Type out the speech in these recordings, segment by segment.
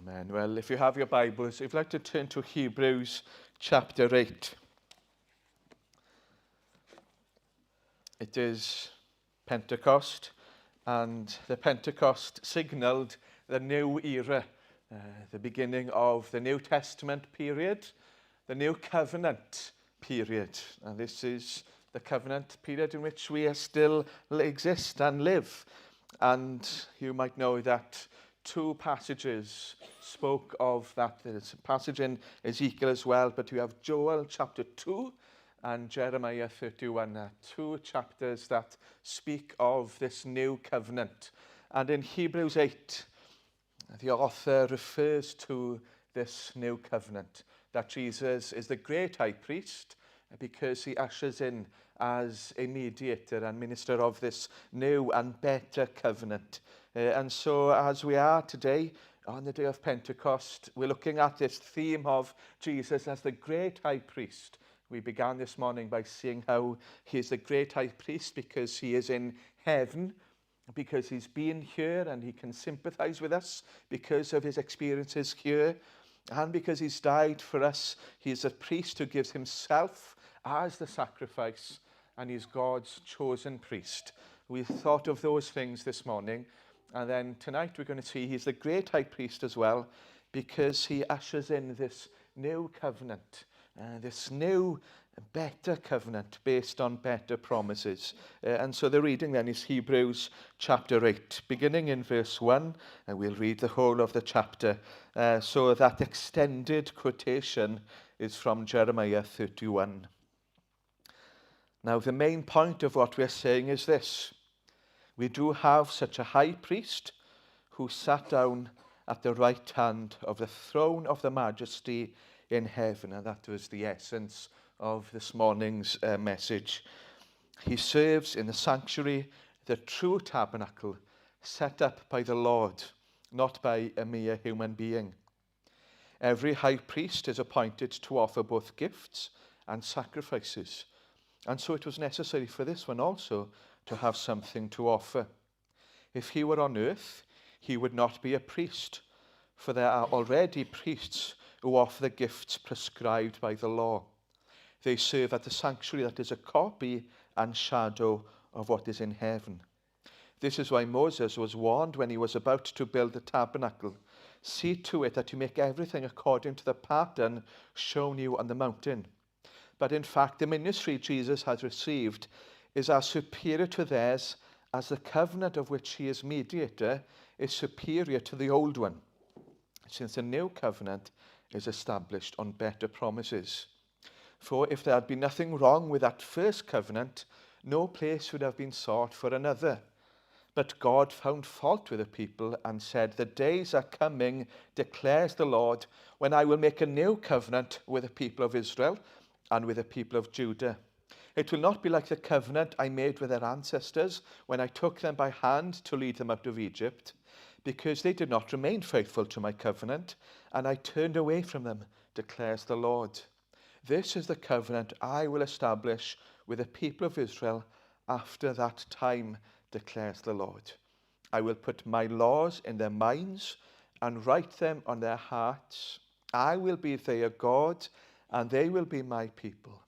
Amen. Well, if you have your Bibles, if you'd like to turn to Hebrews chapter 8. It is Pentecost, and the Pentecost signalled the new era, the beginning of the New Testament period, the New Covenant period. And this is the covenant period in which we still exist and live. And you might know that two passages spoke of that. There's a passage in Ezekiel as well, but you have Joel chapter 2 and Jeremiah 31, two chapters that speak of this new covenant. And in Hebrews 8, the author refers to this new covenant, that Jesus is the great high priest because he ushers in as a mediator and minister of this new and better covenant. And so as we are today, on the day of Pentecost, we're looking at this theme of Jesus as the great high priest. We began this morning by seeing how he is the great high priest because he is in heaven, because he's been here and he can sympathize with us because of his experiences here, and because he's died for us. He's a priest who gives himself as the sacrifice, and he's God's chosen priest. We thought of those things this morning, and then tonight we're going to see he's the great high priest as well, because he ushers in this new covenant, this new, better covenant based on better promises. And so the reading then is Hebrews chapter 8, beginning in verse 1, and we'll read the whole of the chapter. So that extended quotation is from Jeremiah 31. Now, the main point of what we're saying is this. We do have such a high priest who sat down at the right hand of the throne of the majesty in heaven. And that was the essence of this morning's message. He serves in the sanctuary, the true tabernacle, set up by the Lord, not by a mere human being. Every high priest is appointed to offer both gifts and sacrifices. And so it was necessary for this one also to have something to offer. If he were on earth, he would not be a priest, for there are already priests who offer the gifts prescribed by the law. They serve at the sanctuary that is a copy and shadow of what is in heaven. This is why Moses was warned when he was about to build the tabernacle. See to it that you make everything according to the pattern shown you on the mountain. But in fact, the ministry Jesus has received is as superior to theirs as the covenant of which he is mediator is superior to the old one, since the new covenant is established on better promises. For if there had been nothing wrong with that first covenant, no place would have been sought for another. But God found fault with the people and said, "The days are coming, declares the Lord, when I will make a new covenant with the people of Israel and with the people of Judah. It will not be like the covenant I made with their ancestors when I took them by hand to lead them out of Egypt, because they did not remain faithful to my covenant, and I turned away from them, declares the Lord. This is the covenant I will establish with the people of Israel after that time, declares the Lord. I will put my laws in their minds and write them on their hearts. I will be their God, and they will be my people.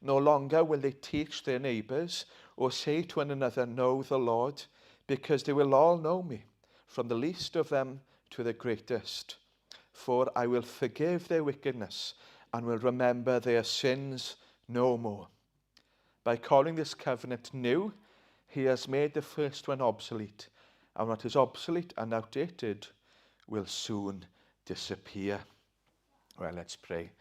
No longer will they teach their neighbors or say to one another, 'Know the Lord,' because they will all know me, from the least of them to the greatest. For I will forgive their wickedness and will remember their sins no more." By calling this covenant new, he has made the first one obsolete, and what is obsolete and outdated will soon disappear. Well, let's pray.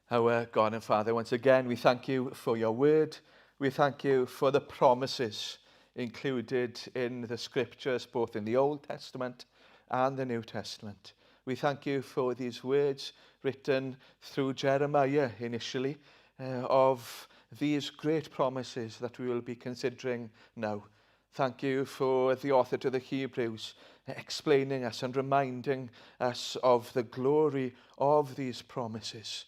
Our God and Father, once again, we thank you for your word. We thank you for the promises included in the scriptures, both in the Old Testament and the New Testament. We thank you for these words written through Jeremiah initially, of these great promises that we will be considering now. Thank you for the author to the Hebrews explaining us and reminding us of the glory of these promises.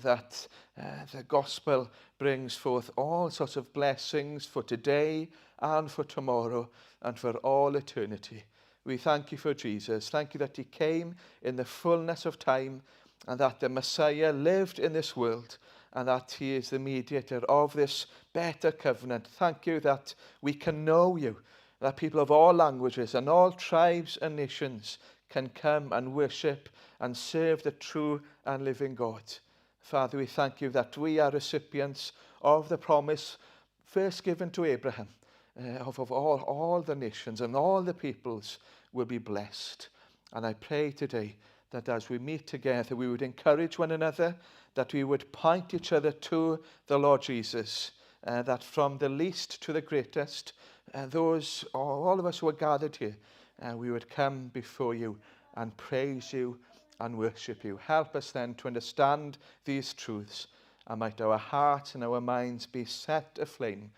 That the gospel brings forth all sorts of blessings for today and for tomorrow and for all eternity. We thank you for Jesus. Thank you that he came in the fullness of time and that the Messiah lived in this world and that he is the mediator of this better covenant. Thank you that we can know you, that people of all languages and all tribes and nations can come and worship and serve the true and living God. Father, we thank you that we are recipients of the promise first given to Abraham, of all the nations and all the peoples will be blessed. And I pray today that as we meet together, we would encourage one another, that we would point each other to the Lord Jesus, that from the least to the greatest, all of us who are gathered here, we would come before you and praise you and worship you. Help us then to understand these truths, and might our hearts and our minds be set aflame,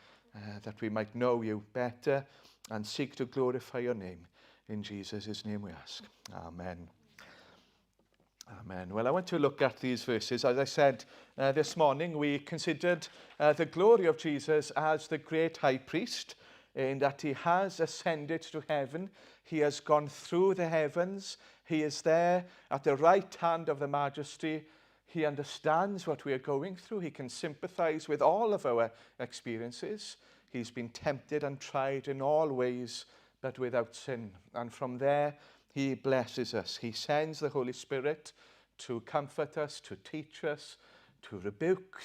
that we might know you better and seek to glorify your name. In Jesus' name we ask. Amen. Amen. Well, I want to look at these verses. As I said this morning, we considered the glory of Jesus as the great high priest, in that he has ascended to heaven. He has gone through the heavens. He is there at the right hand of the Majesty. He understands what we are going through. He can sympathize with all of our experiences. He's been tempted and tried in all ways, but without sin. And from there, he blesses us. He sends the Holy Spirit to comfort us, to teach us, to rebuke,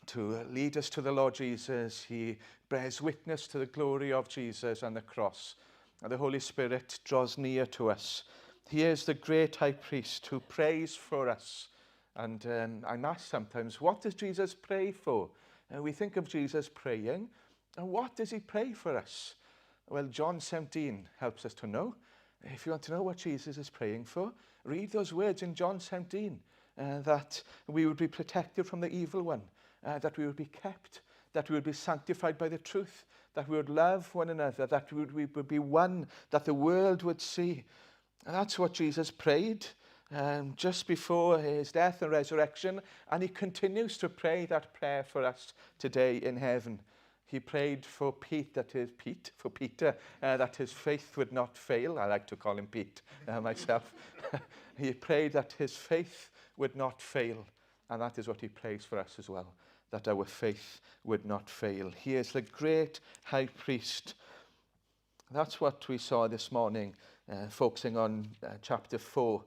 to lead us to the Lord Jesus. He bears witness to the glory of Jesus and the cross. And the Holy Spirit draws near to us. He is the great high priest who prays for us. And I'm asked sometimes, what does Jesus pray for? And we think of Jesus praying, and what does he pray for us? Well, John 17 helps us to know. If you want to know what Jesus is praying for, read those words in John 17, that we would be protected from the evil one, that we would be kept, that we would be sanctified by the truth, that we would love one another, that we would be one, that the world would see. And that's what Jesus prayed just before his death and resurrection, and he continues to pray that prayer for us today in heaven. He prayed for Peter, that his faith would not fail. I like to call him Pete myself. He prayed that his faith would not fail, and that is what he prays for us as well, that our faith would not fail. He is the great high priest. That's what we saw this morning, focusing on chapter 4.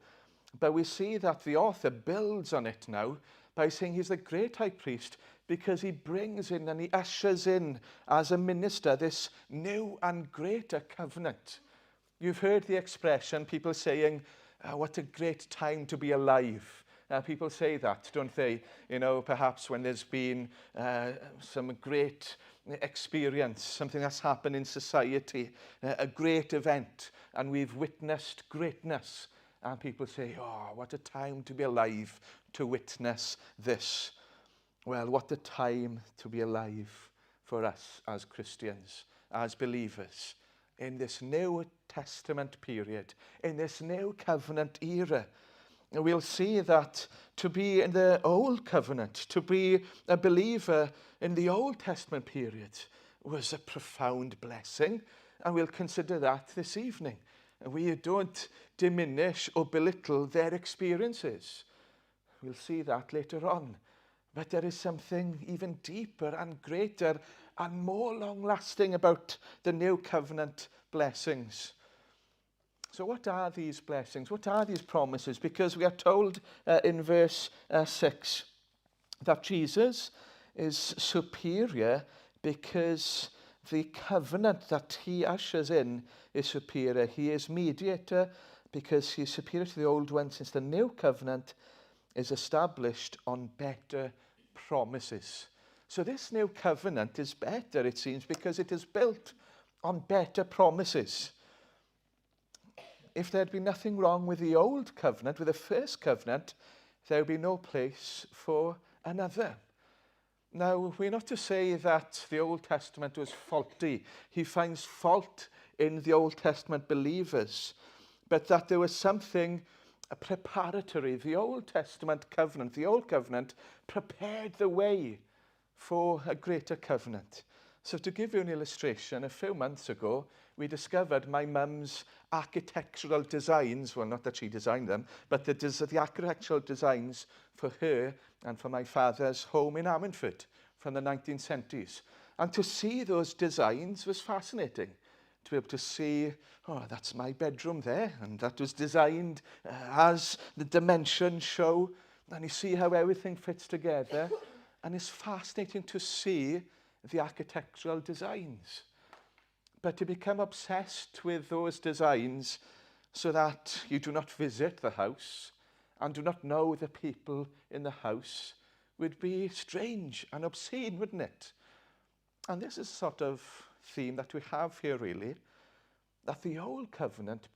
But we see that the author builds on it now by saying he's the great high priest because he brings in and he ushers in as a minister this new and greater covenant. You've heard the expression, people saying, what a great time to be alive. People say that, don't they? You know, perhaps when there's been some great experience, something that's happened in society, a great event, and we've witnessed greatness. And people say, oh, what a time to be alive to witness this. Well, what a time to be alive for us as Christians, as believers, in this New Testament period, in this new covenant era. We'll see that to be in the Old Covenant, to be a believer in the Old Testament period was a profound blessing, and we'll consider that this evening. We don't diminish or belittle their experiences. We'll see that later on. But there is something even deeper and greater and more long-lasting about the New Covenant blessings. So what are these blessings? What are these promises? Because we are told in verse 6 that Jesus is superior because the covenant that he ushers in is superior. He is mediator because he's superior to the old one, since the new covenant is established on better promises. So this new covenant is better, it seems, because it is built on better promises. If there had been nothing wrong with the old covenant, with the first covenant, there would be no place for another. Now, we're not to say that the Old Testament was faulty. He finds fault in the Old Testament believers, but that there was something preparatory. The Old Testament covenant, the Old Covenant, prepared the way for a greater covenant. So to give you an illustration, a few months ago, we discovered my mum's architectural designs, well, not that she designed them, but the architectural designs for her and for my father's home in Ammanford from the 1970s. And to see those designs was fascinating. To be able to see, oh, that's my bedroom there, and that was designed as the dimensions show, and you see how everything fits together, and it's fascinating to see the architectural designs. But to become obsessed with those designs so that you do not visit the house and do not know the people in the house would be strange and obscene, wouldn't it? And this is a sort of theme that we have here, really, that the Old Covenant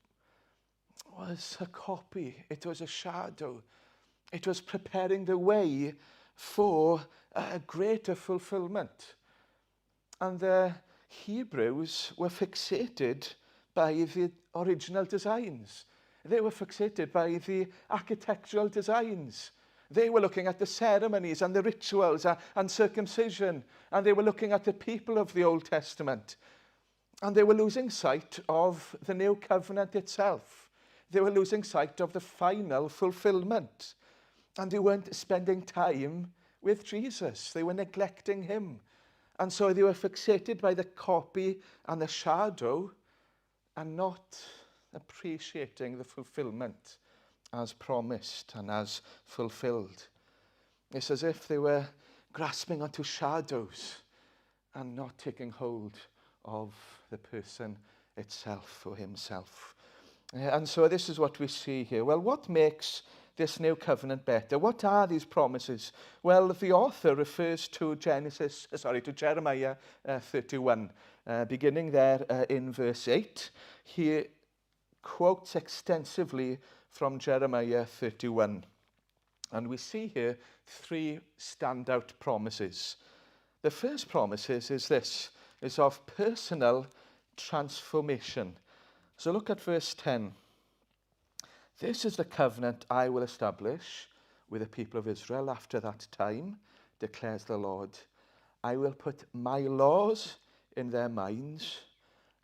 was a copy, it was a shadow, it was preparing the way for a greater fulfillment. And the Hebrews were fixated by the original designs. They were fixated by the architectural designs. They were looking at the ceremonies and the rituals and circumcision, and they were looking at the people of the Old Testament. And they were losing sight of the New Covenant itself. They were losing sight of the final fulfillment. And they weren't spending time with Jesus. They were neglecting him. And so they were fixated by the copy and the shadow and not appreciating the fulfillment as promised and as fulfilled. It's as if they were grasping onto shadows and not taking hold of the person itself or himself. And so this is what we see here. Well, what makes this new covenant better? What are these promises? Well, the author refers to Jeremiah 31, beginning there in verse 8. He quotes extensively from Jeremiah 31. And we see here three standout promises. The first promise is this, is of personal transformation. So look at verse 10. This is the covenant I will establish with the people of Israel after that time, declares the Lord. I will put my laws in their minds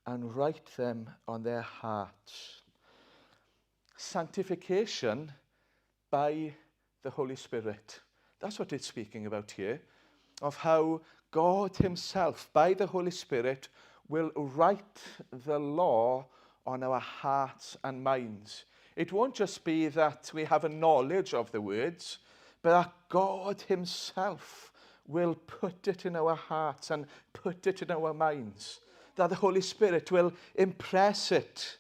and write them on their hearts. Sanctification by the Holy Spirit. That's what it's speaking about here, of how God himself, by the Holy Spirit, will write the law on our hearts and minds. It won't just be that we have a knowledge of the words, but that God himself will put it in our hearts and put it in our minds. That the Holy Spirit will impress it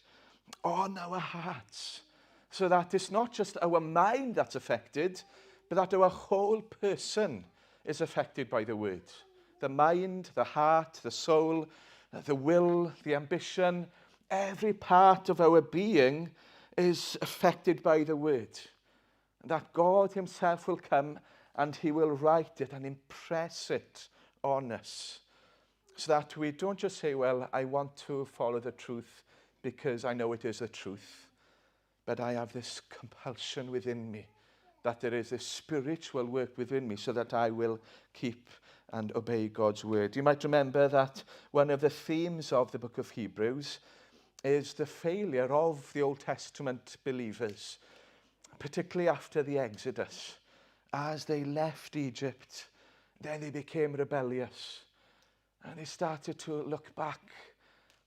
on our hearts, so that it's not just our mind that's affected, but that our whole person is affected by the word. The mind, the heart, the soul, the will, the ambition, every part of our being is affected by the word. And that God himself will come and he will write it and impress it on us. So that we don't just say, well, I want to follow the truth because I know it is the truth. But I have this compulsion within me, that there is this spiritual work within me so that I will keep and obey God's word. You might remember that one of the themes of the book of Hebrews is the failure of the Old Testament believers, particularly after the Exodus. As they left Egypt, then they became rebellious. And they started to look back.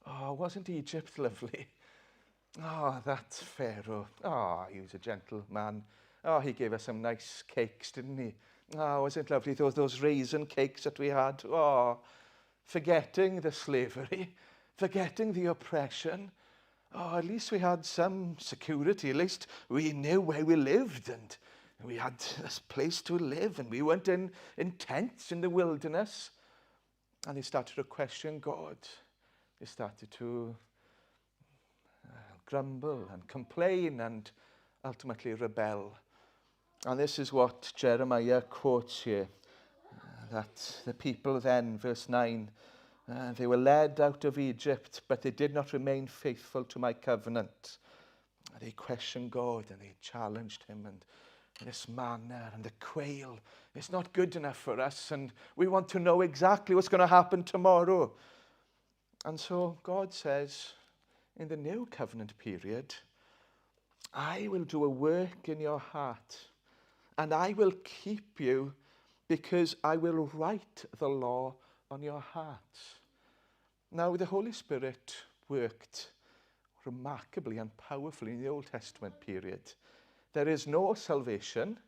Oh, wasn't Egypt lovely? Oh, that Pharaoh. Oh, he was a gentle man. Oh, he gave us some nice cakes, didn't he? Oh, wasn't it lovely? Those raisin cakes that we had. Oh, forgetting the slavery, forgetting the oppression. Oh, at least we had some security. At least we knew where we lived and we had this place to live and we weren't in tents in the wilderness. And they started to question God. They started to grumble and complain and ultimately rebel. And this is what Jeremiah quotes here, that the people then, verse 9, they were led out of Egypt, but they did not remain faithful to my covenant. They questioned God and they challenged him, and this manna and the quail, it's not good enough for us, and we want to know exactly what's going to happen tomorrow. And so God says, in the new covenant period, I will do a work in your heart, and I will keep you because I will write the law on your hearts. Now, the Holy Spirit worked remarkably and powerfully in the Old Testament period. There is no salvation,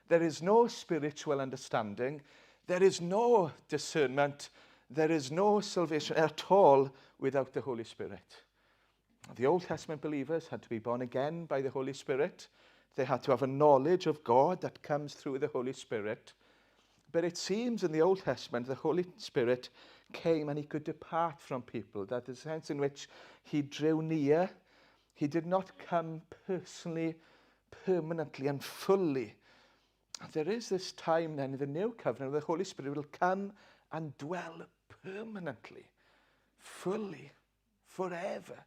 there is no spiritual understanding, there is no discernment, there is no salvation at all without the Holy Spirit. The Old Testament believers had to be born again by the Holy Spirit. They had to have a knowledge of God that comes through the Holy Spirit. But it seems in the Old Testament, the Holy Spirit came and he could depart from people. That is the sense in which he drew near. He did not come personally, permanently and fully. There is this time then in the New Covenant where the Holy Spirit will come and dwell permanently, fully, forever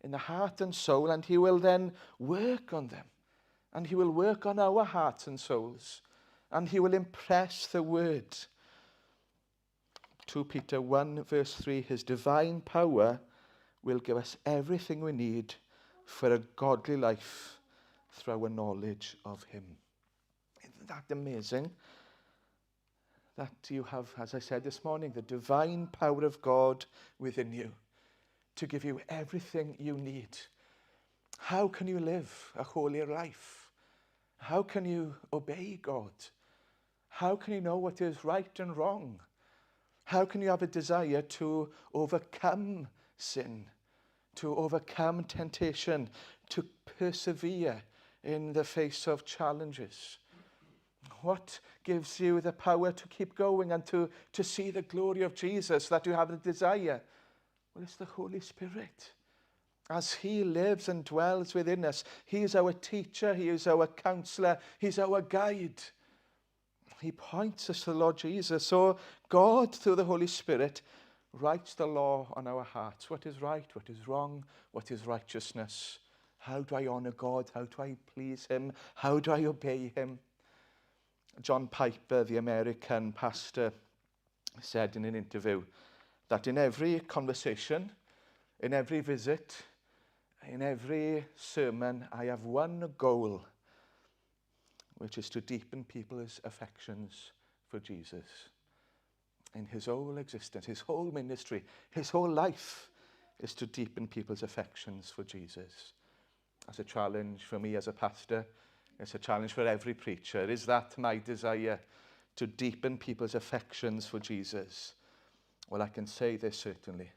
in the heart and soul, and he will then work on them. And he will work on our hearts and souls. And he will impress the word. 2 Peter 1 verse 3, his divine power will give us everything we need for a godly life through our knowledge of him. Isn't that amazing? That you have, as I said this morning, the divine power of God within you to give you everything you need. How can you live a holy life? How can you obey God? How can you know what is right and wrong? How can you have a desire to overcome sin, to overcome temptation, to persevere in the face of challenges? What gives you the power to keep going and to see the glory of Jesus, that you have a desire? Well, it's the Holy Spirit. As he lives and dwells within us, he is our teacher, he is our counselor, he's our guide. He points us to the Lord Jesus. So God, through the Holy Spirit, writes the law on our hearts. What is right, what is wrong, what is righteousness? How do I honor God? How do I please him? How do I obey him? John Piper, the American pastor, said in an interview that in every conversation, in every visit, in every sermon, I have one goal, which is to deepen people's affections for Jesus. In his whole existence, his whole ministry, his whole life is to deepen people's affections for Jesus. As a challenge for me as a pastor, it's a challenge for every preacher. Is that my desire, to deepen people's affections for Jesus? Well, I can say this certainly.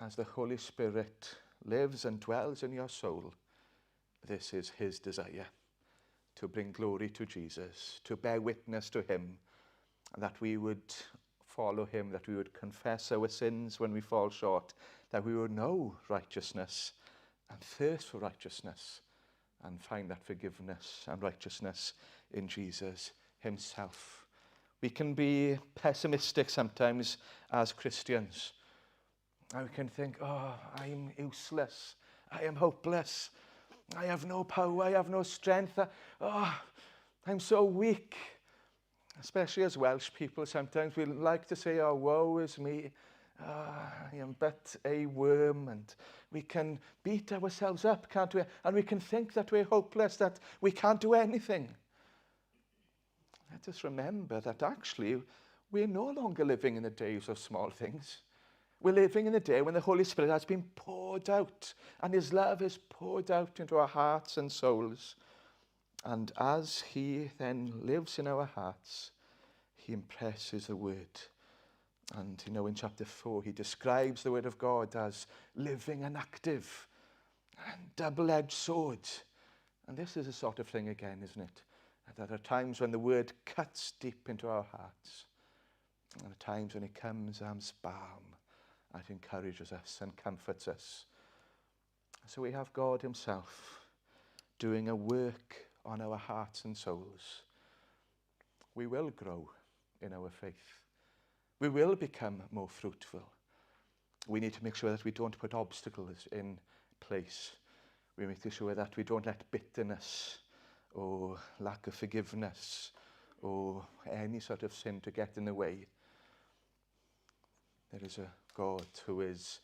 As the Holy Spirit lives and dwells in your soul, this is his desire, to bring glory to Jesus, to bear witness to him, and that we would follow him, that we would confess our sins when we fall short, that we would know righteousness and thirst for righteousness and find that forgiveness and righteousness in Jesus himself. We can be pessimistic sometimes as Christians. And we can think, oh, I'm useless. I am hopeless. I have no power. I have no strength. I'm so weak. Especially as Welsh people, sometimes we like to say, oh, woe is me. I am but a worm. And we can beat ourselves up, can't we? And we can think that we're hopeless, that we can't do anything. Let us remember that actually we're no longer living in the days of small things. We're living in a day when the Holy Spirit has been poured out and his love is poured out into our hearts and souls. And as he then lives in our hearts, he impresses the word. And in chapter 4, he describes the word of God as living and active and double-edged sword. And this is a sort of thing again, isn't it? There are times when the word cuts deep into our hearts. And there are times when it comes as balm. And it encourages us and comforts us. So we have God himself doing a work on our hearts and souls. We will grow in our faith. We will become more fruitful. We need to make sure that we don't put obstacles in place. We make sure that we don't let bitterness or lack of forgiveness or any sort of sin to get in the way. There is a God who is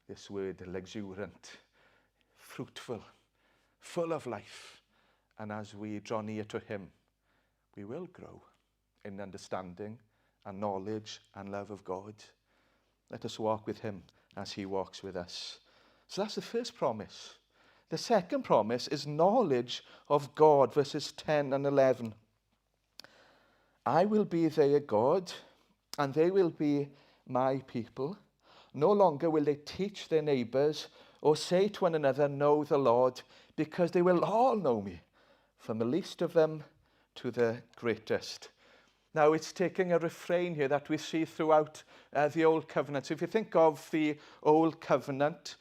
this word luxuriant, fruitful, full of life. And as we draw near to him, we will grow in understanding and knowledge and love of God. Let us walk with him as he walks with us. So that's the first promise. The second promise is knowledge of God, verses 10 and 11. I will be their God, and they will be my people. No longer will they teach their neighbors or say to one another, know the Lord, because they will all know me, from the least of them to the greatest. Now, it's taking a refrain here that we see throughout the Old Covenant. So if you think of the Old Covenant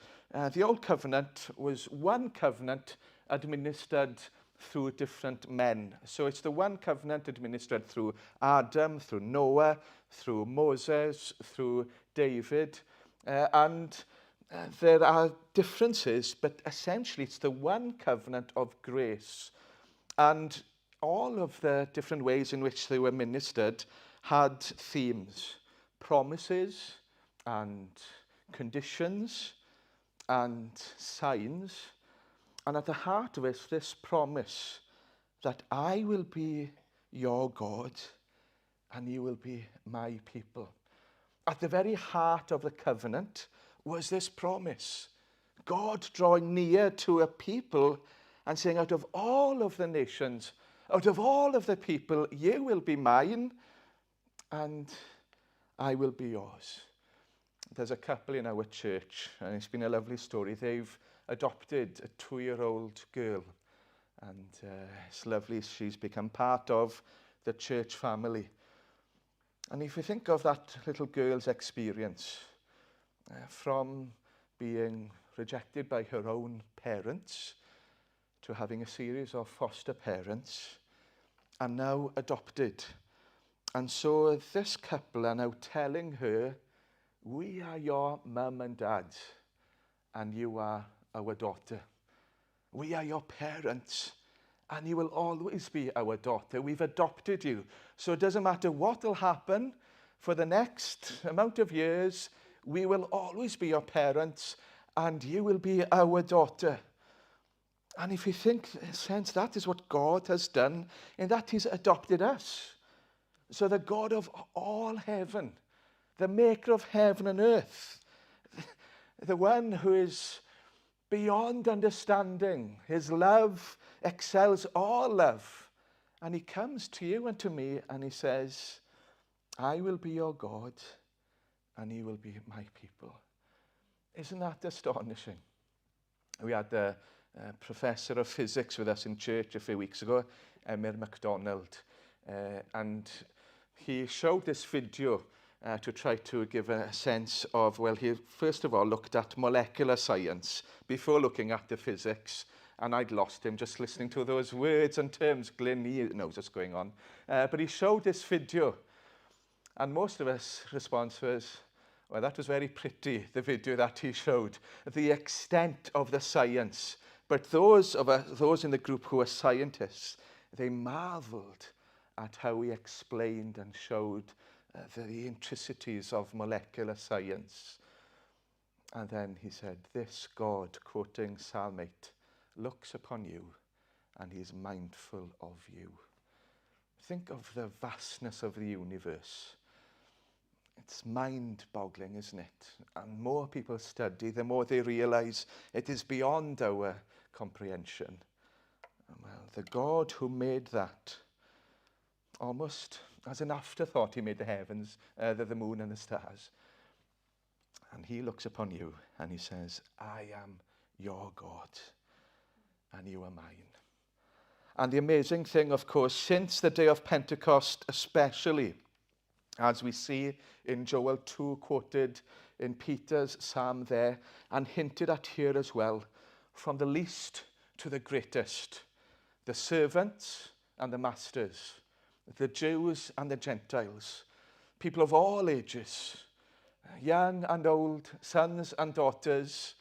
was one covenant administered through different men. So it's the one covenant administered through Adam, through Noah, through Moses, through David. And there are differences, but essentially it's the one covenant of grace. And all of the different ways in which they were ministered had themes, promises and conditions and signs. And at the heart of it, this promise that I will be your God and you will be my people. At the very heart of the covenant was this promise. God drawing near to a people and saying, out of all of the nations, out of all of the people, you will be mine and I will be yours. There's a couple in our church, and it's been a lovely story. They've adopted a 2-year-old girl, and it's lovely. She's become part of the church family. And if you think of that little girl's experience, from being rejected by her own parents to having a series of foster parents, and now adopted. And so this couple are now telling her, we are your mum and dad, and you are our daughter. We are your parents, and you will always be our daughter. We've adopted you. So it doesn't matter what will happen for the next amount of years, we will always be your parents, and you will be our daughter. And if you think, in a sense, that is what God has done, in that he's adopted us. So the God of all heaven, the maker of heaven and earth, the one who is beyond understanding, his love excels all love. And he comes to you and to me and he says, I will be your God and you will be my people. Isn't that astonishing? We had a professor of physics with us in church a few weeks ago, Emyr MacDonald, and he showed this video to try to give a sense of, well, he first of all looked at molecular science before looking at the physics, and I'd lost him just listening to those words and terms. Glyn, he knows what's going on. But he showed this video, and most of us' response was, well, that was very pretty, the video that he showed, the extent of the science. But those in the group who are scientists, they marveled at how he explained and showed the intricacies of molecular science. And then he said, this God, quoting Psalm 8, looks upon you and he is mindful of you. Think of the vastness of the universe. It's mind-boggling, isn't it? And more people study, the more they realize it is beyond our comprehension. Well, the God who made that, almost as an afterthought, he made the heavens, the moon and the stars. And he looks upon you and he says, I am your God and you are mine. And the amazing thing, of course, since the day of Pentecost especially, as we see in Joel 2 quoted in Peter's psalm there, and hinted at here as well, from the least to the greatest, the servants and the masters, the Jews and the Gentiles, people of all ages, young and old, sons and daughters,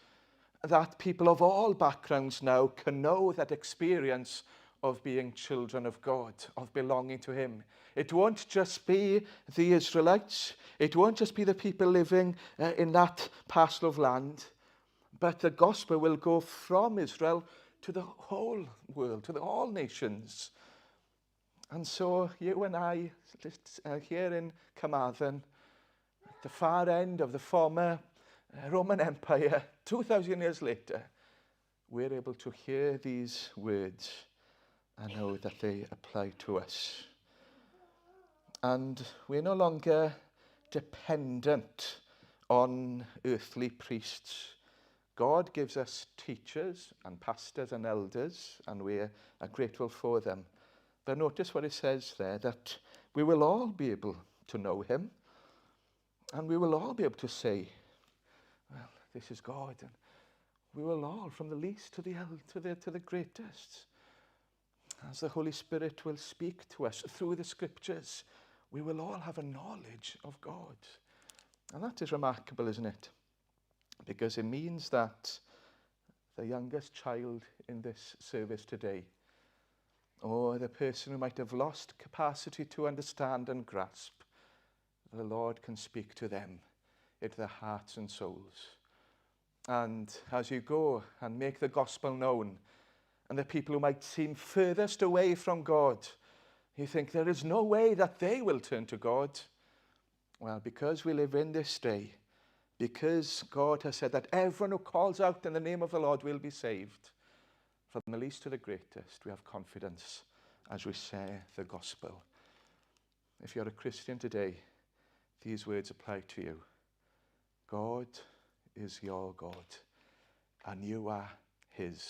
that people of all backgrounds now can know that experience of being children of God, of belonging to him. It won't just be the Israelites. It won't just be the people living in that parcel of land. But the gospel will go from Israel to the whole world, to all nations. And so you and I, here in Carmarthen, at the far end of the former Roman Empire, 2,000 years later, we're able to hear these words and know that they apply to us. And we're no longer dependent on earthly priests. God gives us teachers and pastors and elders, and we are grateful for them. But notice what it says there, that we will all be able to know him, and we will all be able to say, well, this is God. And we will all, from the least to the greatest, as the Holy Spirit will speak to us through the scriptures, we will all have a knowledge of God. And that is remarkable, isn't it? Because it means that the youngest child in this service today, or the person who might have lost capacity to understand and grasp, the Lord can speak to them into their hearts and souls. And as you go and make the gospel known, and the people who might seem furthest away from God, you think there is no way that they will turn to God. Well, because we live in this day, because God has said that everyone who calls out in the name of the Lord will be saved, from the least to the greatest, we have confidence as we share the gospel. If you're a Christian today, these words apply to you. God is your God, and you are his.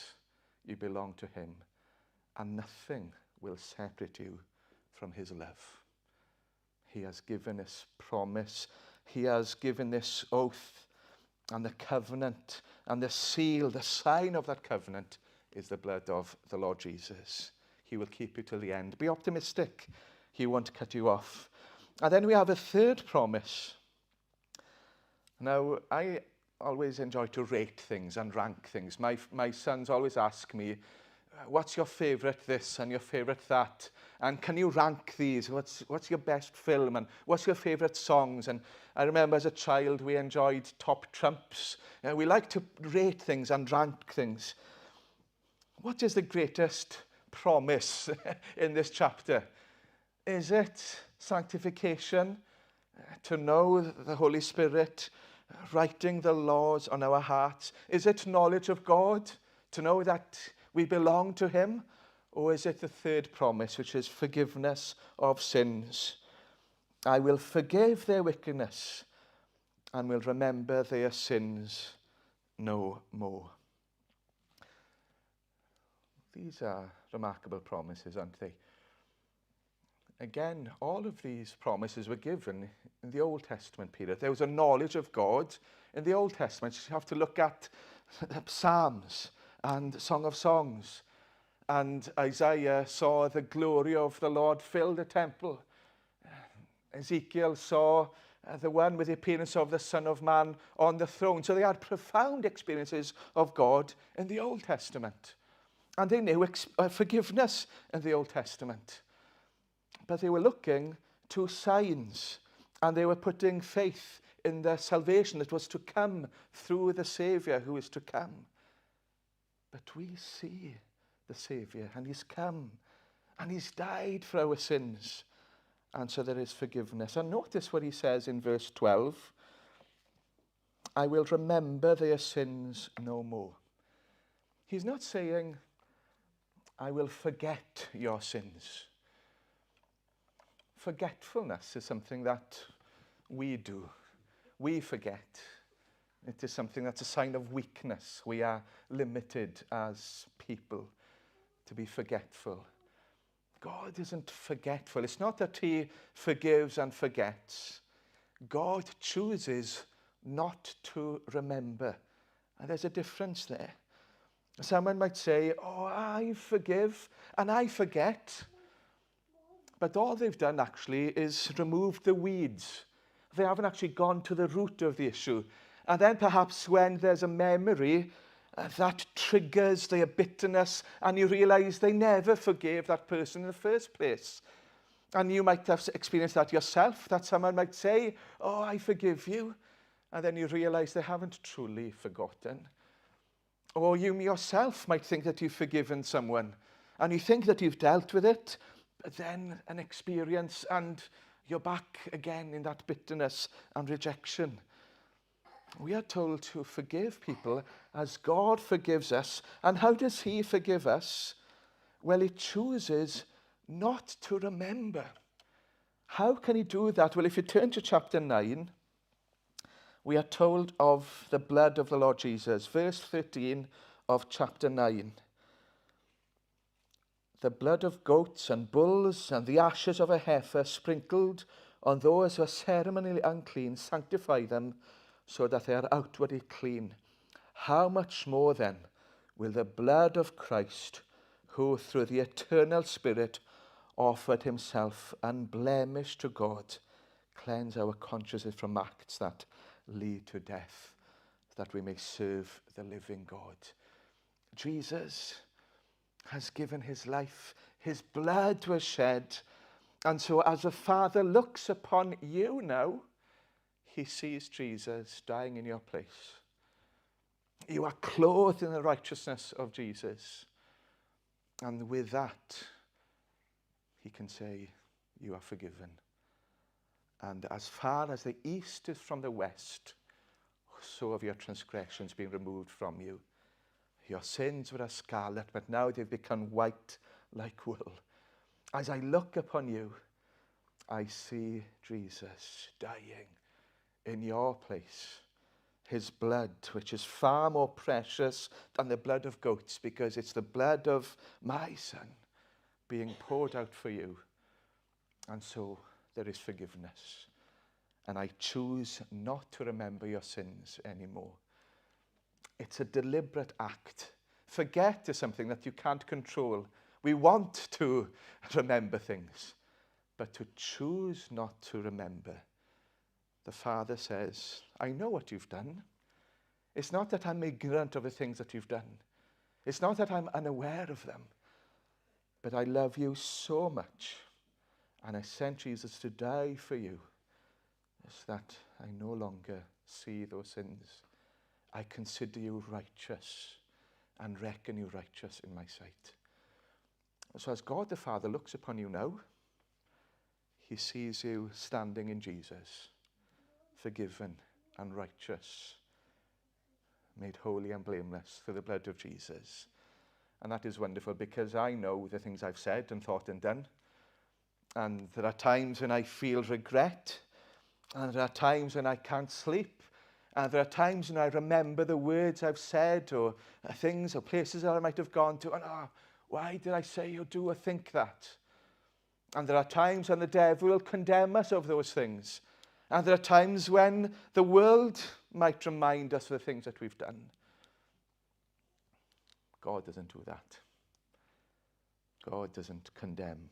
You belong to him, and nothing will separate you from his love. He has given us promise. He has given this oath, and the covenant, and the seal, the sign of that covenant is the blood of the Lord Jesus. He will keep you till the end. Be optimistic. He won't cut you off. And then we have a third promise. Now, I always enjoy to rate things and rank things. My sons always ask me, what's your favourite this and your favourite that? And can you rank these? What's your best film? And what's your favourite songs? And I remember as a child we enjoyed top trumps. We like to rate things and rank things. What is the greatest promise in this chapter? Is it sanctification, to know the Holy Spirit writing the laws on our hearts? Is it knowledge of God, to know that we belong to him? Or is it the third promise, which is forgiveness of sins? I will forgive their wickedness and will remember their sins no more. These are remarkable promises, aren't they? Again, all of these promises were given in the Old Testament period. There was a knowledge of God in the Old Testament. You have to look at Psalms and Song of Songs. And Isaiah saw the glory of the Lord fill the temple. Ezekiel saw the one with the appearance of the Son of Man on the throne. So they had profound experiences of God in the Old Testament. And they knew forgiveness in the Old Testament. But they were looking to signs, and they were putting faith in the salvation that was to come through the Saviour who is to come. But we see the Saviour, and he's come, and he's died for our sins. And so there is forgiveness. And notice what he says in verse 12. I will remember their sins no more. He's not saying, I will forget your sins. Forgetfulness is something that we do. We forget. It is something that's a sign of weakness. We are limited as people to be forgetful. God isn't forgetful. It's not that he forgives and forgets. God chooses not to remember. And there's a difference there. Someone might say, oh, I forgive and I forget. But all they've done actually is removed the weeds. They haven't actually gone to the root of the issue. And then perhaps when there's a memory, that triggers their bitterness, and you realize they never forgave that person in the first place. And you might have experienced that yourself, that someone might say, oh, I forgive you. And then you realize they haven't truly forgotten. Or you yourself might think that you've forgiven someone, and you think that you've dealt with it, but then an experience and you're back again in that bitterness and rejection. We are told to forgive people as God forgives us. And how does he forgive us? Well, he chooses not to remember. How can he do that? Well, if you turn to chapter 9, we are told of the blood of the Lord Jesus. Verse 13 of chapter 9. The blood of goats and bulls and the ashes of a heifer sprinkled on those who are ceremonially unclean sanctify them so that they are outwardly clean. How much more then will the blood of Christ, who through the eternal Spirit offered himself unblemished to God, cleanse our consciences from acts that lead to death, that we may serve the living God. Jesus has given his life. His blood was shed. And so as the Father looks upon you now, he sees Jesus dying in your place. You are clothed in the righteousness of Jesus. And with that, he can say, you are forgiven. And as far as the east is from the west, so have your transgressions been removed from you. Your sins were as scarlet, but now they've become white like wool. As I look upon you, I see Jesus dying in your place. His blood, which is far more precious than the blood of goats, because it's the blood of my Son being poured out for you. And so there is forgiveness. And I choose not to remember your sins anymore. It's a deliberate act. Forget is something that you can't control. We want to remember things, but to choose not to remember. The Father says, I know what you've done. It's not that I'm ignorant of the things that you've done. It's not that I'm unaware of them. But I love you so much. And I sent Jesus to die for you, so that I no longer see those sins. I consider you righteous and reckon you righteous in my sight. So as God the Father looks upon you now, he sees you standing in Jesus, forgiven and righteous, made holy and blameless through the blood of Jesus. And that is wonderful, because I know the things I've said and thought and done. And there are times when I feel regret, and there are times when I can't sleep, and there are times when I remember the words I've said, or things or places that I might have gone to, and why did I say or do or think that? And there are times when the devil will condemn us of those things. And there are times when the world might remind us of the things that we've done. God doesn't do that. God doesn't condemn.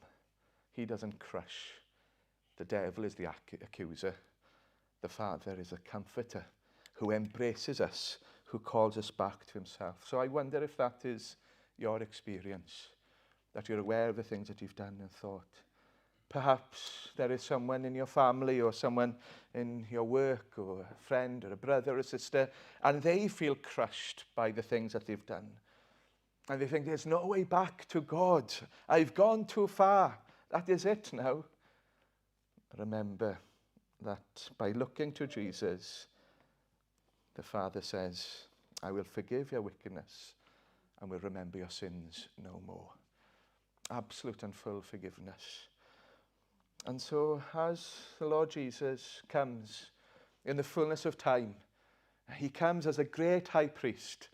He doesn't crush. The devil is the accuser. The Father is a comforter who embraces us, who calls us back to himself. So I wonder if that is your experience, that you're aware of the things that you've done and thought. Perhaps there is someone in your family or someone in your work or a friend or a brother or a sister, and they feel crushed by the things that they've done. And they think, there's no way back to God. I've gone too far. That is it now. Remember that by looking to Jesus, the Father says, I will forgive your wickedness and will remember your sins no more. Absolute and full forgiveness. And so as the Lord Jesus comes in the fullness of time, he comes as a great high priest,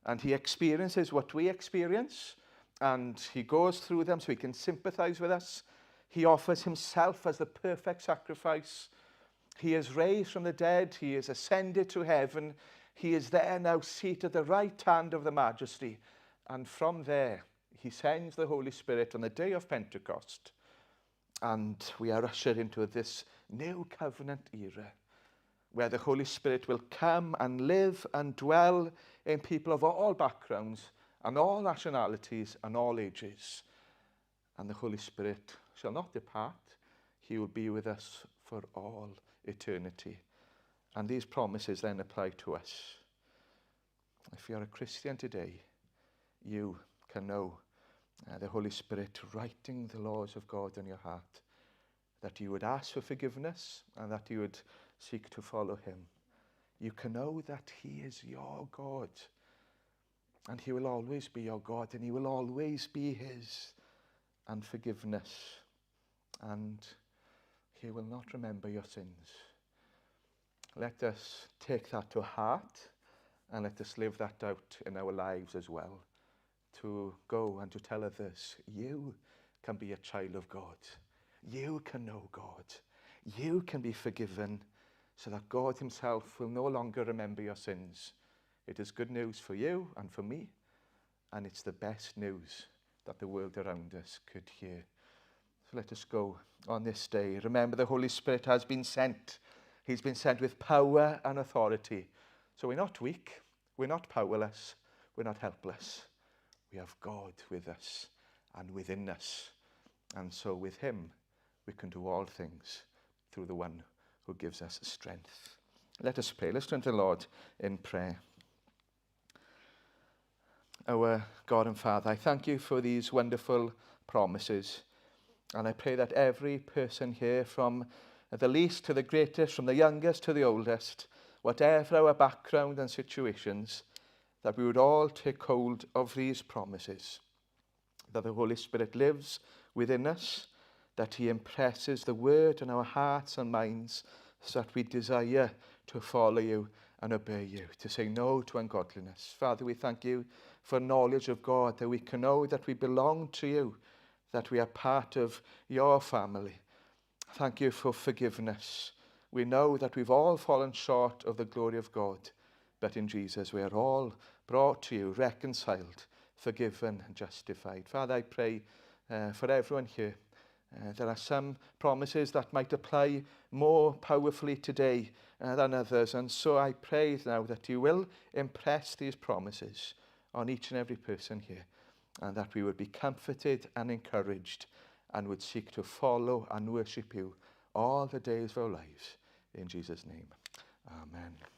and he experiences what we experience, and he goes through them so he can sympathize with us. He offers himself as the perfect sacrifice. He is raised from the dead. He is ascended to heaven. He is there now seated at the right hand of the Majesty. And from there, he sends the Holy Spirit on the day of Pentecost. And we are ushered into this new covenant era, where the Holy Spirit will come and live and dwell in people of all backgrounds and all nationalities and all ages. And the Holy Spirit shall not depart. He will be with us for all eternity. And these promises then apply to us. If you're a Christian today, you can know the Holy Spirit writing the laws of God in your heart, that you would ask for forgiveness and that you would seek to follow him. You can know that he is your God, and he will always be your God, and he will always be his, and forgiveness, and he will not remember your sins. Let us take that to heart, and let us live that out in our lives as well, to go and to tell others, you can be a child of God. You can know God. You can be forgiven, so that God himself will no longer remember your sins. It is good news for you and for me, and it's the best news that the world around us could hear. So let us go on this day. Remember, the Holy Spirit has been sent. He's been sent with power and authority. So we're not weak, we're not powerless, we're not helpless. We have God with us and within us. And so with him, we can do all things through the one who gives us strength. Let us pray. Let's turn to the Lord in prayer. Our God and Father, I thank you for these wonderful promises. And I pray that every person here, from the least to the greatest, from the youngest to the oldest, whatever our background and situations, that we would all take hold of these promises, that the Holy Spirit lives within us, that he impresses the word in our hearts and minds, so that we desire to follow you and obey you, to say no to ungodliness. Father, we thank you for knowledge of God, that we can know that we belong to you, that we are part of your family. Thank you for forgiveness. We know that we've all fallen short of the glory of God, but in Jesus we are all brought to you, reconciled, forgiven and justified. Father, I pray for everyone here. There are some promises that might apply more powerfully today than others, and so I pray now that you will impress these promises on each and every person here, and that we would be comforted and encouraged and would seek to follow and worship you all the days of our lives. In Jesus' name, amen.